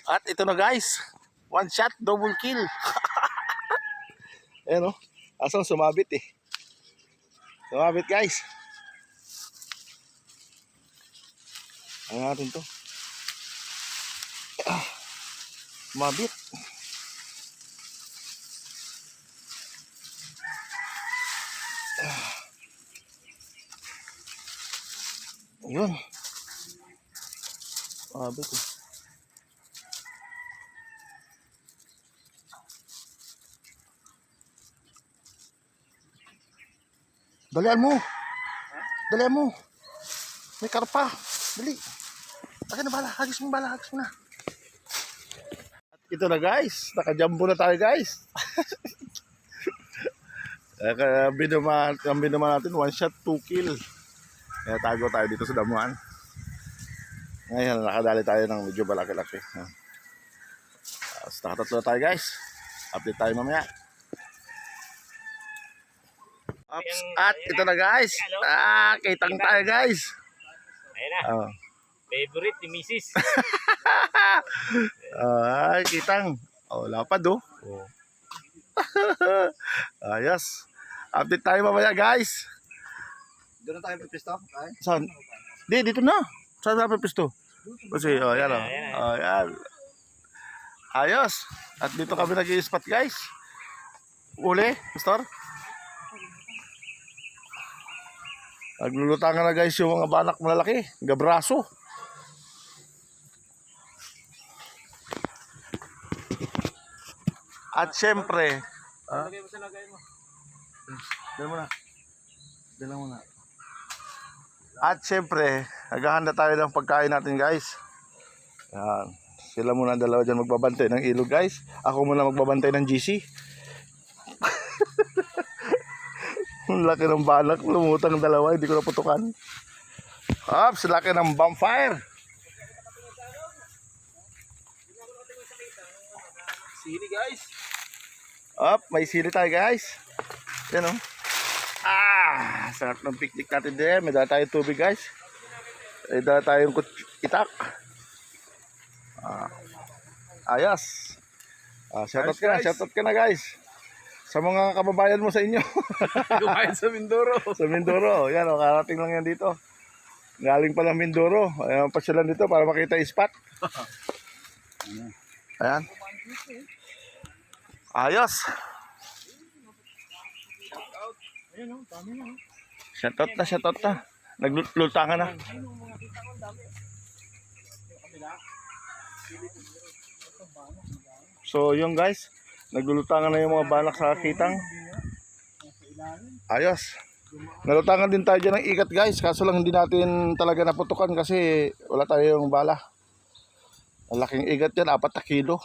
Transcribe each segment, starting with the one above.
At ito na guys, one shot, double kill. Ayan o, asang sumabit eh. Sumabit guys. Ano natin to? Sumabit. Ayun. Sumabit eh. Dalian mo. Dalian mo. May karpa. Dali. Akin na bala. Hagis mo bala. Hagis mo na. At ito na guys. Nakajumbo na tayo guys. Kambin naman natin. One shot, two kill. Kaya tago tayo dito sa damuhan. Ngayon nakadali tayo ng medyo balaki-laki. Nakatatlo tayo guys. Update tayo mamaya. Ups, at ito na guys. Kitang tayo guys. Ayan na. Favorite ni Mrs. Kitang. Lapad oh. Ayos. Update tayo mamaya guys. Doon na tayo pipisto? Saan? Dito na. Saan tayo pipisto? Kasi, yan o. Yan. Ayos. At dito kami nag-i-spot guys. Uli, Pastor. Naglulutangan na guys yung mga banak malalaki. Gabraso. At syempre, Lagay mo sa lagay mo. Dala mo na. At syempre, naghahanda tayo ng pagkain natin guys. Yan. Sila muna dalawa dyan magbabantay ng ilog guys. Ako muna magbabantay ng GC. Ang laki ng banak, lumutang dalawa, hindi ko naputukan. Ops, laki ng bonfire. Sili guys. Up, may sili tayo guys. Yan o. Sarap ng picnic natin din. May dala tayong tubig guys. May dala tayong itak. Ayos. Shoutout ka na guys. Sa mga kababayan mo sa inyo. Kumain sa Mindoro. Sa Mindoro. Yan o, karating lang yan dito. Galing pa ng Mindoro. Ayan pa sila dito para makita yung spot. Ayan. Ayos. Shoutout na. Naglulutangan na. So yung guys, naglulutangan na yung mga banak sa kitang. Ayos. Nalutangan din tayo dyan ng ikat guys. Kaso lang hindi natin talaga naputukan kasi wala tayong bala. Ang laking ikat yan, 4 na kilo.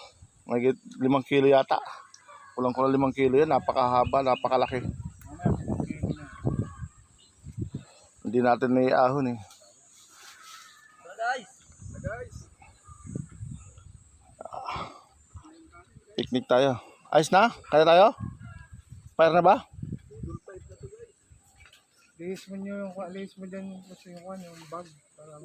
Magigit 5 kilo yata. Kulang-kulang 5 kilo yan. Napakahaba, napakalaki. Hindi natin naiahon eh. Guys. Picnic tayo. Ayos na? Kaya tayo? Fire na ba? Lihis mo nyo yung lihis mo dyan kasi yung bag para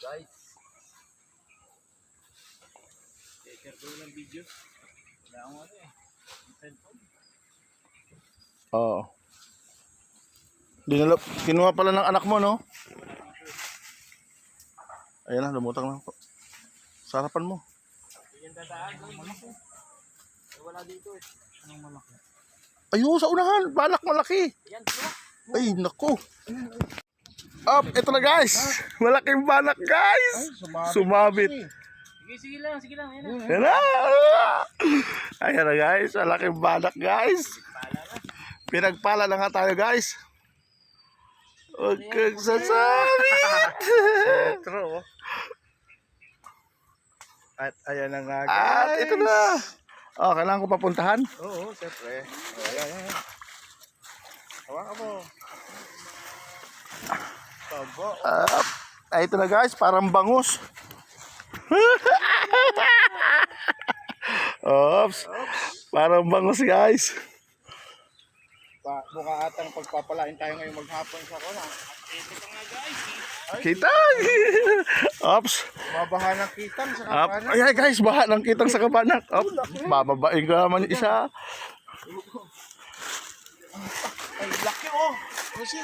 Guys. Share ko ng video. Wala akong ano eh. Cellphone. Oo. Kinuha pala ng anak mo, no? Ayan na, lumutang lang po. Sarapan mo. Yan tataan. Malaki. Wala dito eh. anong malaki. Ayun, sa unahan. Balak malaki. Yan, diba? Ay, naku. Up, ito na guys. Malaking banak guys. Sumabit. Sige lang. Yan na. Ayan na. Ayan na guys. Malaking banak guys. Pinagpala na nga tayo guys. Huwag kang sasabit. True. At ayan na nga At guys. ito na. Kailangan ko papuntahan. Oo, siyempre. Ayan. Hawakan mo. Tabo. Ito na guys, parang bangus. Oops. Parang bangus guys. Buka atang pagpapalain tayo ngayong maghapon sa kuna. Ito pa nga guys. Kitang! Ops! Mabaha ng kitang sa Up. kapanan. Ay guys, baha ng kitang sa kabanak. Up. Bababain ka naman yung isa. Ay, laki oh. Kasi,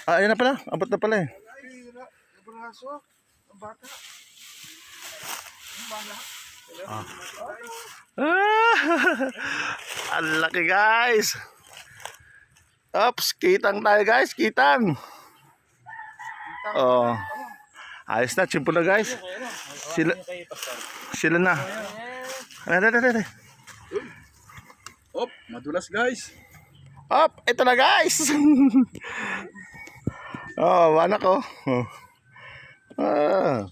Ah, ayun na pala. Abot na pala eh. pira, braso, ang bata. Ang bala. Ah, ang laki guys. Ops, kitang tayo guys, kitang. Kitang. Oh. Ayos na, chimpo na guys. Sila, Kayo pastor. sila na. Ay. Op, madulas guys. Up, ito na guys. Oh, anak ko. Oh. Ah.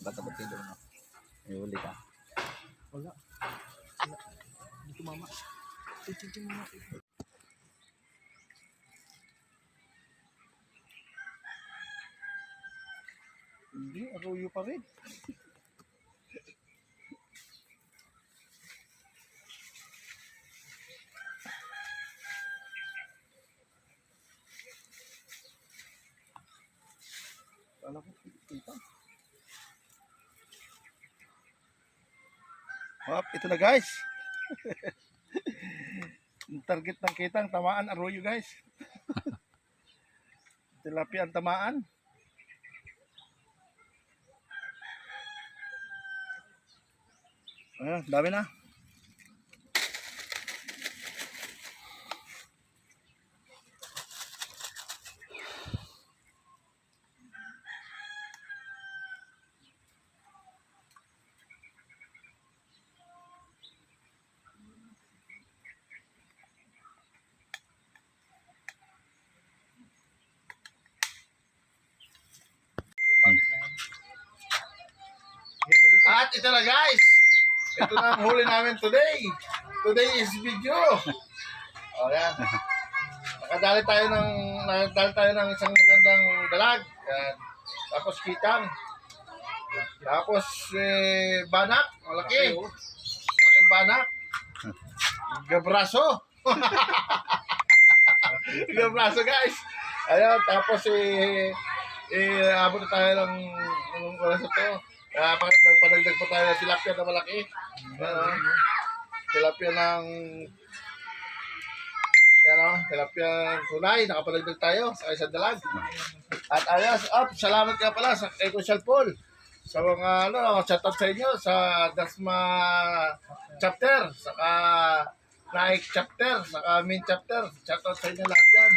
Bata ba kayo doon? May uli ka. Hindi, arroyo pa rin. Kala ko, kitang. Up, ito na guys. Yung target ng kitang, tamaan, arroyo guys. Tilapia ang tamaan. Ayan, dami na. At ito na guys. Ito na ang huli namin today. Today is video. O yan. Nakadali tayo ng isang magandang dalag. Yan. Tapos kitang. Tapos banak. Malaki. Malaki banak. Gabraso. Gabraso guys. Ayan. Tapos abot na tayo ng oras na to. Nagpadagdag pa tayo ng tilapia na malaki. Tilapia ng tilapia kulay. Nakapadagdag tayo sa isang dalag. At ayos, salamat ka pala sa kay Kuya Paul. Sa mga shoutout sa inyo sa Dasma chapter, saka Naik chapter, saka Main chapter. Shoutout sa inyo lahat yan.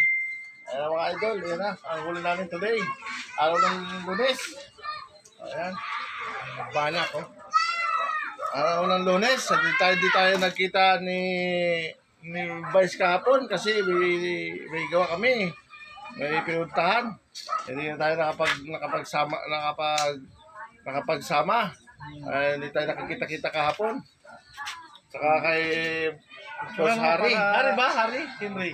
Ayan mga idol, yun na. Ang huli namin today. Araw ng Lunes. Ayan. Banak oh. Araw ng Lunes, di tayo nagkita ni Vice kahapon kasi may gawa kami. May pinuntahan. Hindi na tayo nakapagsama. Hindi tayo nakikita-kita kahapon. Saka kay Boss Harry. Harry ba? Harry? Henry.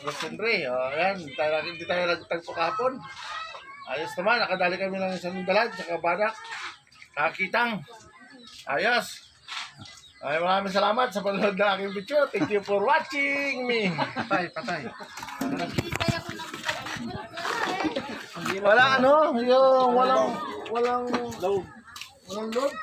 Boss Henry. Ayan, hindi tayo nagtagpo kahapon. Ayos naman, nakadali kami ng isang dalag, saka banak, nakakitang. Ayos. Ay, maraming salamat sa panonood ng aking video. Thank you for watching me. Patay. Wala yung walang load.